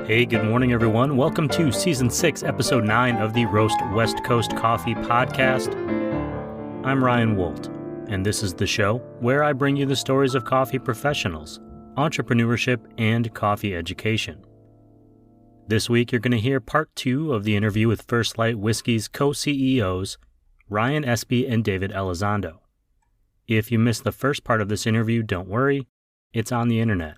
Hey, good morning, everyone. Welcome to Season 6, Episode 9 of the Roast West Coast Coffee Podcast. I'm Ryan Wolt, and this is the show where I bring you the stories of coffee professionals, entrepreneurship, and coffee education. This week, you're going to hear part 2 of the interview with First Light Whiskey's co-CEOs, Ryan Espi and David Elizondo. If you missed the first part of this interview, don't worry, it's on the internet.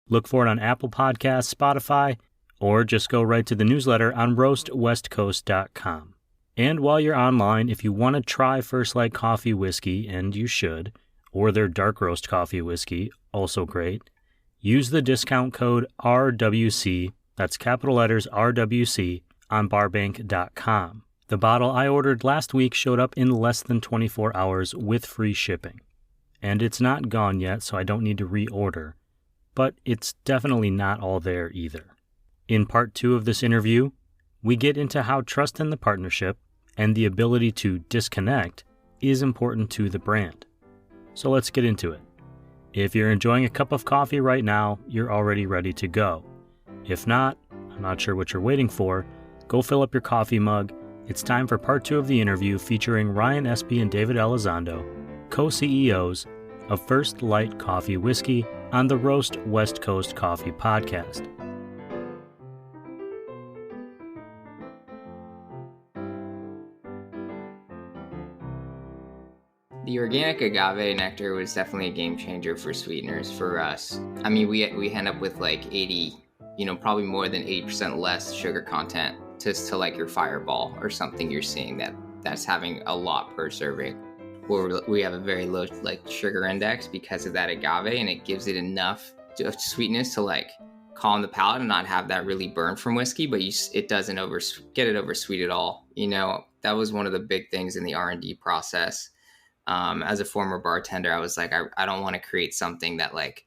Look for it on Apple Podcasts, Spotify, or just go right to the newsletter on roastwestcoast.com. And while you're online, if you want to try First Light Coffee Whiskey, and you should, or their dark roast coffee whiskey, also great, use the discount code RWC, that's capital letters RWC, on barbank.com. The bottle I ordered last week showed up in less than 24 hours with free shipping. And it's not gone yet, so I don't need to reorder. But it's definitely not all there either. In part 2 of this interview, we get into how trust in the partnership and the ability to disconnect is important to the brand. So let's get into it. If you're enjoying a cup of coffee right now, you're already ready to go. If not, I'm not sure what you're waiting for, go fill up your coffee mug. It's time for part 2 of the interview featuring Ryan Espi and David Elizondo, co-CEOs of First Light Coffee Whiskey on the Roast West Coast Coffee Podcast. The organic agave nectar was definitely a game changer for sweeteners for us. I mean, we end up with like 80, probably more than 80% less sugar content just to like your Fireball or something you're seeing that's having a lot per serving. Where we have a very low like sugar index because of that agave, and it gives it enough sweetness to like calm the palate and not have that really burn from whiskey, but it doesn't get it over sweet at all. That was one of the big things in the R&D process. As a former bartender, I was like, I don't want to create something that like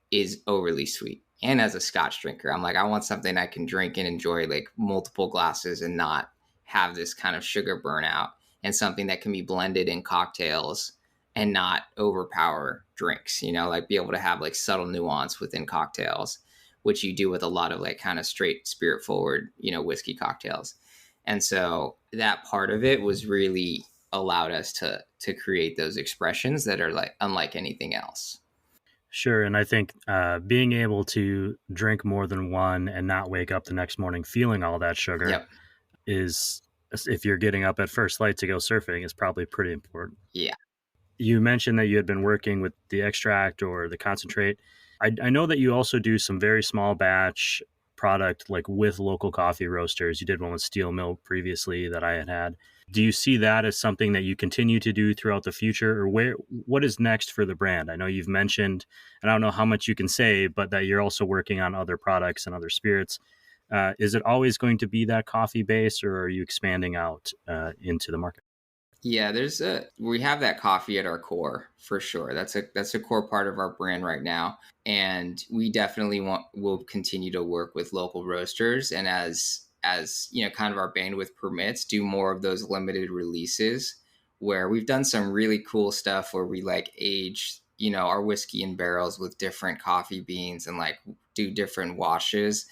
is overly sweet. And as a Scotch drinker, I'm like, I want something I can drink and enjoy like multiple glasses and not have this kind of sugar burnout, and something that can be blended in cocktails and not overpower drinks, like be able to have like subtle nuance within cocktails, which you do with a lot of like kind of straight spirit forward, whiskey cocktails. And so that part of it was really allowed us to create those expressions that are like unlike anything else. Sure. And I think being able to drink more than one and not wake up the next morning feeling all that sugar is, if you're getting up at first light to go surfing, is probably pretty important. Yeah. You mentioned that you had been working with the extract or the concentrate. I know that you also do some very small batch product like with local coffee roasters. You did one with Steel Mill previously that I had. Do you see that as something that you continue to do throughout the future, or what is next for the brand? I know you've mentioned, and I don't know how much you can say, but that you're also working on other products and other spirits. Is it always going to be that coffee base, or are you expanding out into the market? Yeah, we have that coffee at our core for sure. That's a core part of our brand right now. And we definitely will continue to work with local roasters, and as kind of our bandwidth permits, do more of those limited releases where we've done some really cool stuff where we like age, our whiskey in barrels with different coffee beans and like do different washes,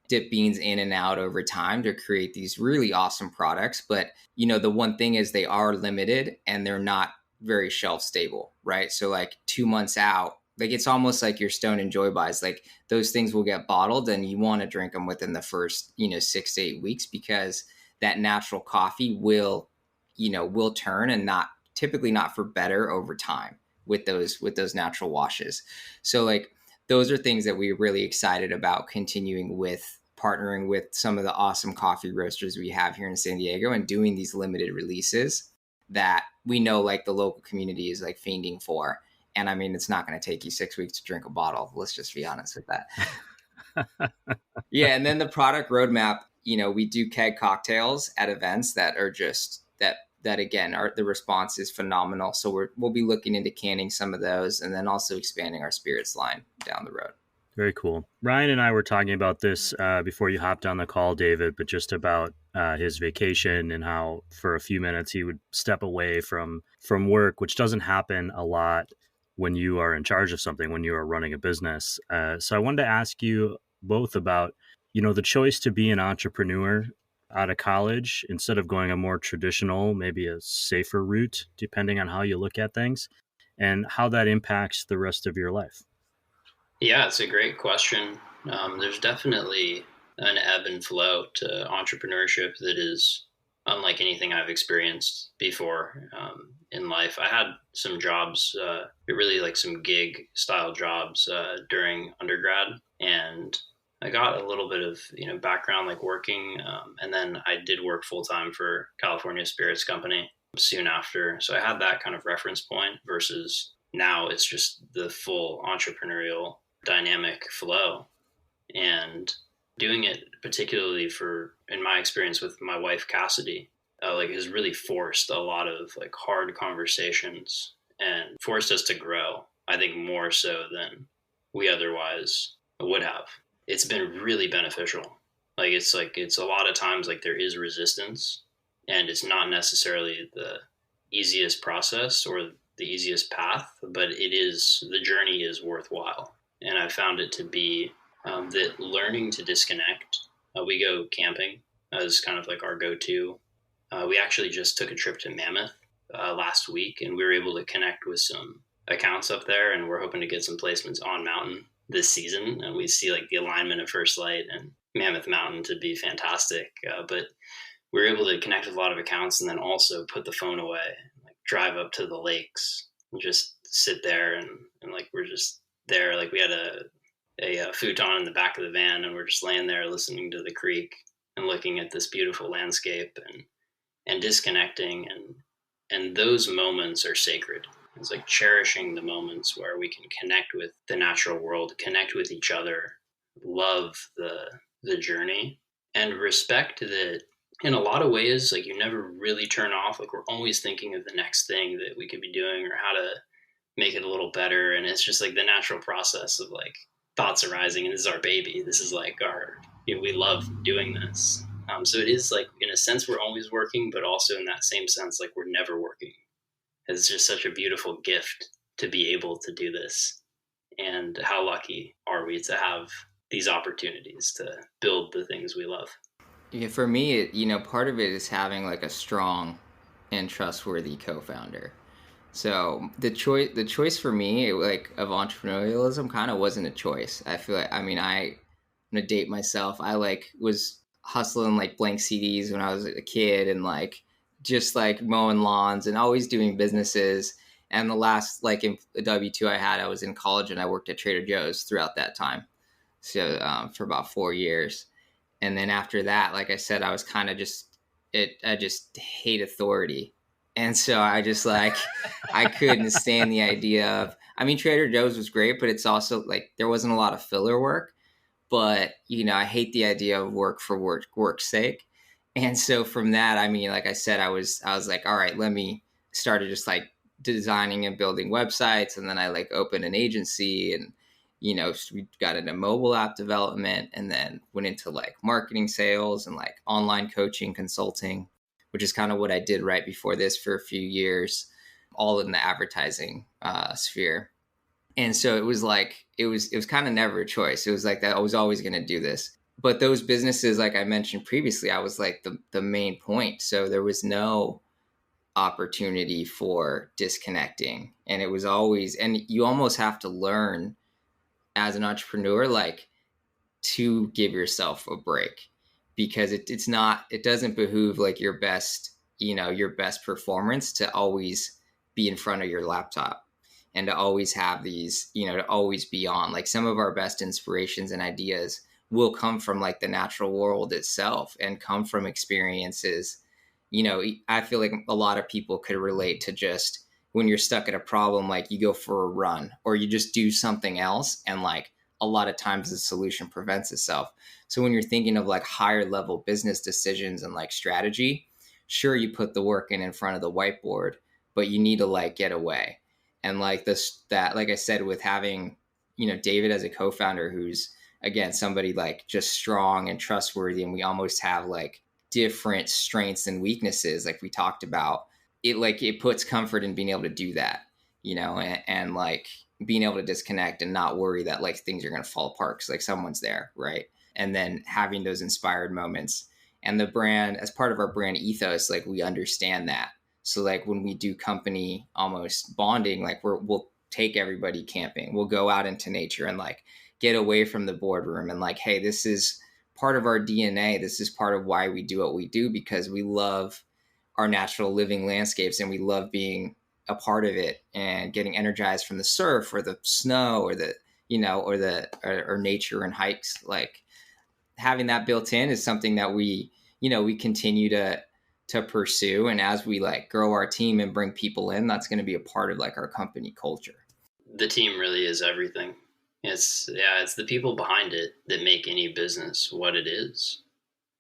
dip beans in and out over time to create these really awesome products. But, the one thing is they are limited and they're not very shelf stable, right? So like 2 months out, like it's almost like your Stone and Joy buys, like those things will get bottled and you want to drink them within the first, 6 to 8 weeks, because that natural coffee will turn, and typically not for better over time with those natural washes. So like those are things that we're really excited about continuing with, partnering with some of the awesome coffee roasters we have here in San Diego and doing these limited releases that we know like the local community is like fiending for. And I mean, it's not going to take you 6 weeks to drink a bottle. Let's just be honest with that. Yeah. And then the product roadmap, we do keg cocktails at events that are just that again, the response is phenomenal. So we'll be looking into canning some of those, and then also expanding our spirits line down the road. Very cool. Ryan and I were talking about this before you hopped on the call, David, but just about his vacation and how for a few minutes he would step away from work, which doesn't happen a lot when you are in charge of something, when you are running a business. So I wanted to ask you both about, the choice to be an entrepreneur out of college instead of going a more traditional, maybe a safer route, depending on how you look at things, and how that impacts the rest of your life? Yeah, it's a great question. There's definitely an ebb and flow to entrepreneurship that is unlike anything I've experienced before in life. I had some jobs, really like some gig style jobs during undergrad, and I got a little bit of background like working, and then I did work full time for California Spirits Company soon after. So I had that kind of reference point versus now it's just the full entrepreneurial dynamic flow, and doing it particularly for in my experience with my wife Cassidy like has really forced a lot of like hard conversations and forced us to grow, I think more so than we otherwise would have. It's been really beneficial. It's a lot of times like there is resistance, and it's not necessarily the easiest process or the easiest path, but the journey is worthwhile. And I found it to be that learning to disconnect. We go camping as kind of like our go-to. We actually just took a trip to Mammoth last week, and we were able to connect with some accounts up there, and we're hoping to get some placements on mountain this season. And we see like the alignment of First Light and Mammoth Mountain to be fantastic. But we were able to connect with a lot of accounts, and then also put the phone away, like drive up to the lakes and just sit there and like we're just there. Like we had a futon in the back of the van, and we're just laying there listening to the creek and looking at this beautiful landscape and disconnecting, and those moments are sacred. It's like cherishing the moments where we can connect with the natural world, connect with each other, love the journey, and respect that in a lot of ways, like you never really turn off. Like we're always thinking of the next thing that we could be doing or how to make it a little better. And it's just like the natural process of like thoughts arising. And this is our baby. This is like we love doing this. So it is like, in a sense, we're always working, but also in that same sense, like we're never working. It's just such a beautiful gift to be able to do this. And how lucky are we to have these opportunities to build the things we love? Yeah, for me, part of it is having like a strong and trustworthy co-founder. So the choice for me, like of entrepreneurialism, kind of wasn't a choice. I feel like, I'm gonna date myself. I like was hustling like blank CDs when I was a kid, and like just like mowing lawns and always doing businesses. And the last like W-2 I had, I was in college and I worked at Trader Joe's throughout that time. So for about 4 years. And then after that, like I said, I was kind of I just hate authority. And so I just like, I couldn't stand the idea of, Trader Joe's was great, but it's also like, there wasn't a lot of filler work, but I hate the idea of work for work's sake. And so from that, like I said, I was like, all right, let me started just like designing and building websites. And then I like opened an agency, and we got into mobile app development, and then went into like marketing, sales, and like online coaching, consulting, which is kind of what I did right before this for a few years, all in the advertising sphere. And so it was like, it was kind of never a choice. It was like that I was always going to do this. But those businesses, like I mentioned previously, I was like the main point. So there was no opportunity for disconnecting. And it was always, and you almost have to learn as an entrepreneur, like to give yourself a break, because it doesn't behoove like your best performance to always be in front of your laptop and to always have these, to always be on. Like some of our best inspirations and ideas will come from like the natural world itself and come from experiences. I feel like a lot of people could relate to just when you're stuck at a problem, like you go for a run or you just do something else. And like a lot of times the solution prevents itself. So when you're thinking of like higher level business decisions and like strategy, sure, you put the work in front of the whiteboard, but you need to like get away. And like like I said, with having, David as a co-founder, who's again, somebody like just strong and trustworthy. And we almost have like different strengths and weaknesses. Like we talked about, it puts comfort in being able to do that, and like being able to disconnect and not worry that like things are going to fall apart because like someone's there. Right. and then having those inspired moments. And the brand, as part of our brand ethos, like we understand that. So like when we do company almost bonding, like we'll take everybody camping. We'll go out into nature and like get away from the boardroom and like, hey, this is part of our DNA. This is part of why we do what we do, because we love our natural living landscapes and we love being a part of it and getting energized from the surf or the snow or the, or nature and hikes. Like having that built in is something that we continue to pursue. And as we like grow our team and bring people in, that's going to be a part of like our company culture. The team really is everything. It's the people behind it that make any business what it is.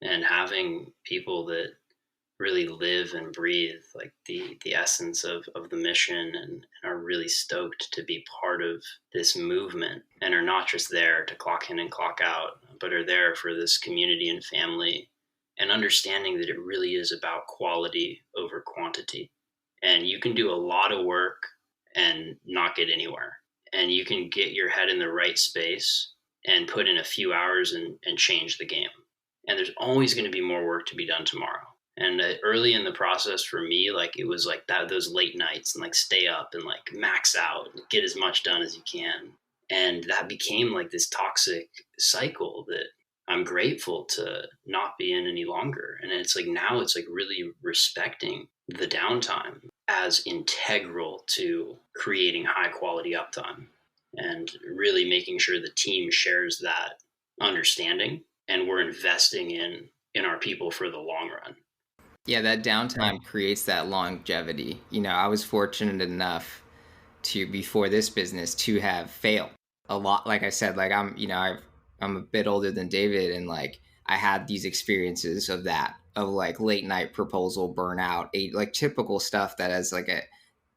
And having people that really live and breathe like the essence of the mission and are really stoked to be part of this movement and are not just there to clock in and clock out, but are there for this community and family, and understanding that it really is about quality over quantity. And you can do a lot of work and not get anywhere. And you can get your head in the right space and put in a few hours and change the game. And there's always going to be more work to be done tomorrow. And early in the process for me, like it was like that, those late nights and like stay up and like max out and get as much done as you can. And that became like this toxic cycle that I'm grateful to not be in any longer. And it's like now it's like really respecting the downtime as integral to creating high quality uptime and really making sure the team shares that understanding and we're investing in our people for the long run. Yeah, that downtime creates that longevity. I was fortunate enough to, before this business, to have failed a lot. Like I said, like I'm a bit older than David, and like I had these experiences of like late night proposal burnout, like typical stuff that as like a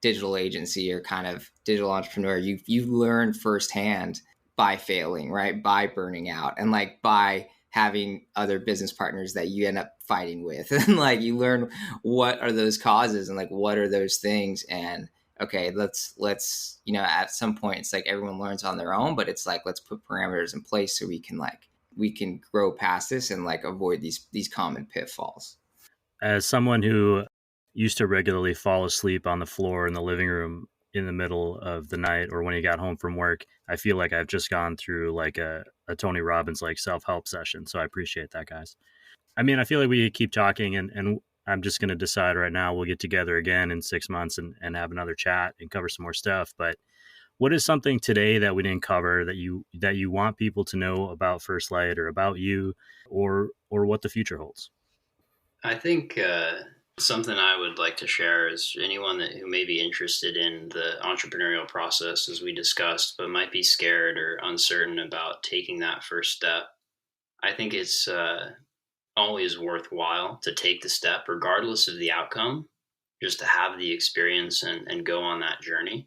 digital agency or kind of digital entrepreneur, you learn firsthand by failing, right? By burning out and like by having other business partners that you end up fighting with. And like you learn what are those causes and like what are those things. And okay, let's at some point it's like everyone learns on their own, but it's like let's put parameters in place so we can grow past this and like avoid these common pitfalls. As someone who used to regularly fall asleep on the floor in the living room in the middle of the night or when he got home from work, I feel like I've just gone through like a Tony Robbins like self-help session. So I appreciate that, guys. I mean, I feel like we could keep talking and I'm just going to decide right now we'll get together again in 6 months and have another chat and cover some more stuff. But what is something today that we didn't cover that you want people to know about First Light or about you or what the future holds? I think something I would like to share is anyone who may be interested in the entrepreneurial process, as we discussed, but might be scared or uncertain about taking that first step. I think it's always worthwhile to take the step, regardless of the outcome, just to have the experience and go on that journey.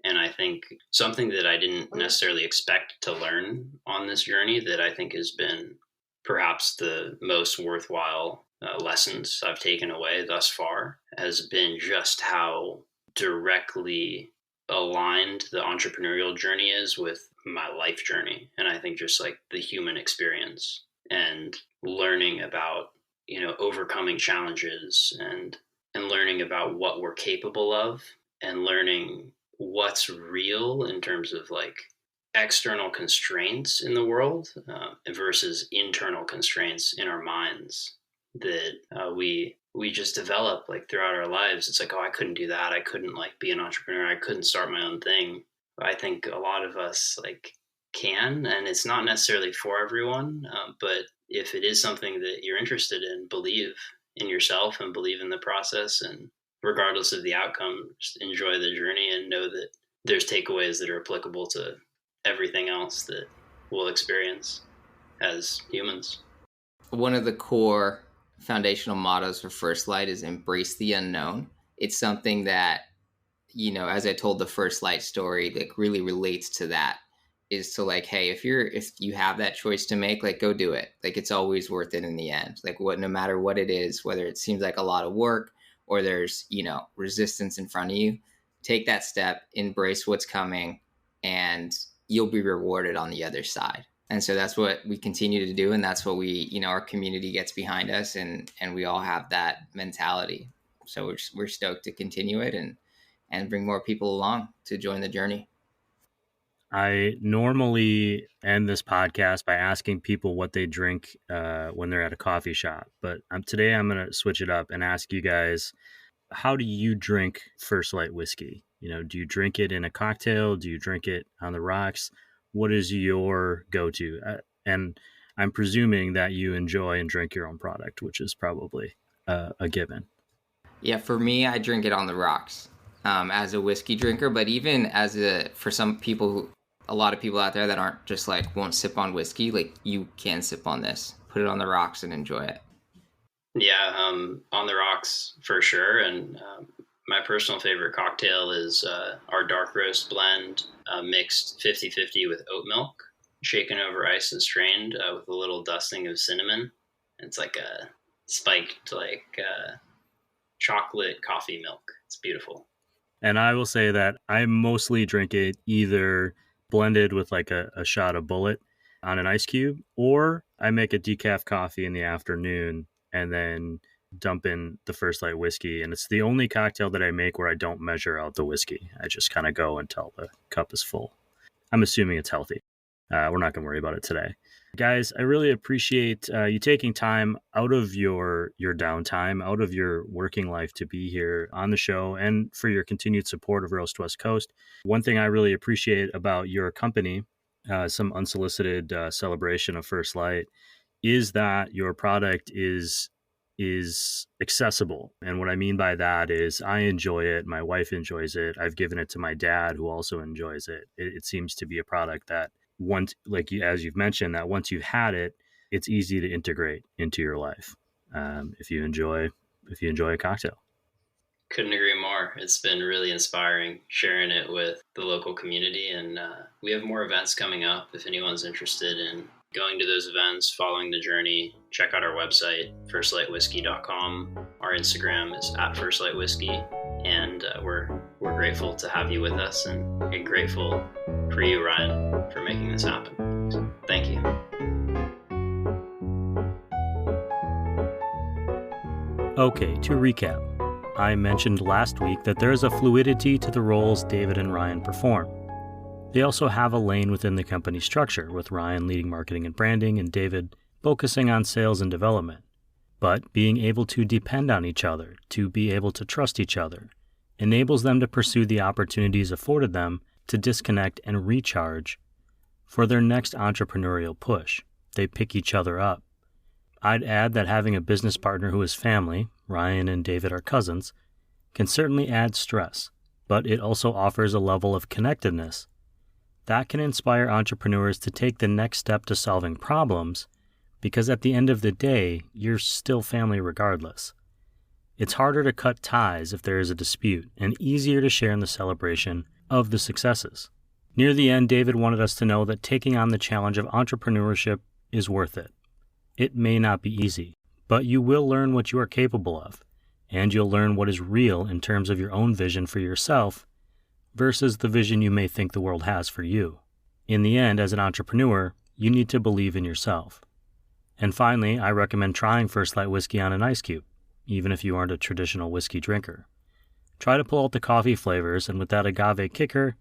And I think something that I didn't necessarily expect to learn on this journey that I think has been perhaps the most worthwhile lessons I've taken away thus far has been just how directly aligned the entrepreneurial journey is with my life journey. And I think just like the human experience and learning about, overcoming challenges and learning about what we're capable of and learning what's real in terms of like external constraints in the world versus internal constraints in our minds that we just develop like throughout our lives. It's like, oh, I couldn't do that. I couldn't like be an entrepreneur. I couldn't start my own thing. I think a lot of us like can, and it's not necessarily for everyone. But if it is something that you're interested in, believe in yourself and believe in the process. And regardless of the outcome, just enjoy the journey and know that there's takeaways that are applicable to everything else that we'll experience as humans. One of the core foundational mottos for First Light is embrace the unknown. It's something that, as I told the First Light story, like really relates to that, is to like, hey, if you have that choice to make, like go do it. Like it's always worth it in the end. Like no matter what it is, whether it seems like a lot of work or there's, resistance in front of you, take that step, embrace what's coming, and you'll be rewarded on the other side. And so that's what we continue to do. And that's what our community gets behind us, and we all have that mentality. So we're stoked to continue it and bring more people along to join the journey. I normally end this podcast by asking people what they drink when they're at a coffee shop. But today I'm going to switch it up and ask you guys, how do you drink First Light whiskey? Do you drink it in a cocktail? Do you drink it on the rocks? What is your go-to? And I'm presuming that you enjoy and drink your own product, which is probably a given. Yeah, for me, I drink it on the rocks as a whiskey drinker. But even for some people, a lot of people out there that aren't just like won't sip on whiskey, like you can sip on this. Put it on the rocks and enjoy it. Yeah, on the rocks for sure. And my personal favorite cocktail is our dark roast blend mixed 50-50 with oat milk, shaken over ice and strained with a little dusting of cinnamon. It's like a spiked chocolate coffee milk. It's beautiful. And I will say that I mostly drink it either blended with like a shot of Bullet on an ice cube, or I make a decaf coffee in the afternoon and then dump in the First Light whiskey. And it's the only cocktail that I make where I don't measure out the whiskey. I just kind of go until the cup is full. I'm assuming it's healthy. We're not going to worry about it today. Guys, I really appreciate you taking time out of your downtime, out of your working life to be here on the show, and for your continued support of Roast West Coast. One thing I really appreciate about your company, some unsolicited celebration of First Light, is that your product is accessible. And what I mean by that is I enjoy it. My wife enjoys it. I've given it to my dad, who also enjoys it. It seems to be a product that as you've mentioned, that once you've had it, it's easy to integrate into your life. If you enjoy a cocktail. Couldn't agree more. It's been really inspiring sharing it with the local community. And we have more events coming up. If anyone's interested in going to those events, following the journey, check out our website, firstlightwhiskey.com. Our Instagram is @firstlightwhiskey. And we're grateful to have you with us, and grateful for you, Ryan, for making this happen. So, thank you. Okay, to recap, I mentioned last week that there is a fluidity to the roles David and Ryan perform. They also have a lane within the company structure, with Ryan leading marketing and branding and David focusing on sales and development. But being able to depend on each other, to be able to trust each other, enables them to pursue the opportunities afforded them to disconnect and recharge for their next entrepreneurial push. They pick each other up. I'd add that having a business partner who is family, Ryan and David are cousins, can certainly add stress, but it also offers a level of connectedness that can inspire entrepreneurs to take the next step to solving problems, because at the end of the day, you're still family regardless. It's harder to cut ties if there is a dispute, and easier to share in the celebration of the successes. Near the end, David wanted us to know that taking on the challenge of entrepreneurship is worth it. It may not be easy, but you will learn what you are capable of, and you'll learn what is real in terms of your own vision for yourself versus the vision you may think the world has for you. In the end, as an entrepreneur, you need to believe in yourself. And finally, I recommend trying First Light whiskey on an ice cube, even if you aren't a traditional whiskey drinker. Try to pull out the coffee flavors, and with that agave kicker,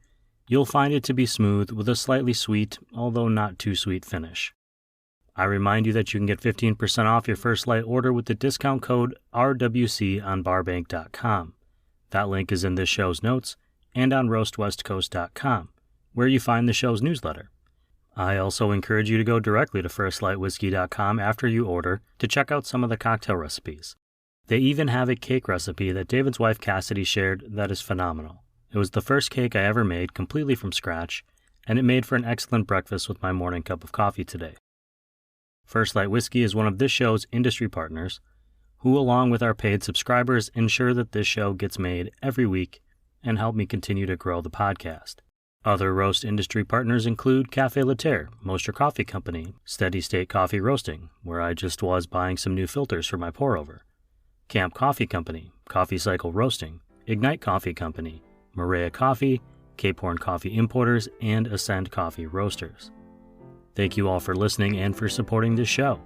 you'll find it to be smooth with a slightly sweet, although not too sweet finish. I remind you that you can get 15% off your First Light order with the discount code RWC on barbank.com. That link is in this show's notes and on roastwestcoast.com, where you find the show's newsletter. I also encourage you to go directly to firstlightwhiskey.com after you order to check out some of the cocktail recipes. They even have a cake recipe that David's wife Cassidy shared that is phenomenal. It was the first cake I ever made completely from scratch, and it made for an excellent breakfast with my morning cup of coffee today. First Light Whiskey is one of this show's industry partners, who along with our paid subscribers ensure that this show gets made every week and help me continue to grow the podcast. Other roast industry partners include Café Laterre, Moster Coffee Company, Steady State Coffee Roasting, where I just was buying some new filters for my pour-over, Camp Coffee Company, Coffee Cycle Roasting, Ignite Coffee Company, Maria Coffee, Cape Horn Coffee Importers, and Ascend Coffee Roasters. Thank you all for listening and for supporting this show.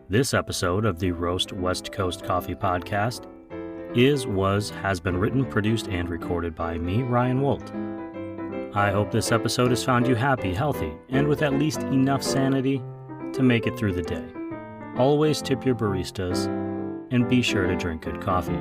This episode of the Roast West Coast Coffee Podcast has been written, produced, and recorded by me, Ryan Wolt. I hope this episode has found you happy, healthy, and with at least enough sanity to make it through the day. Always tip your baristas, and be sure to drink good coffee.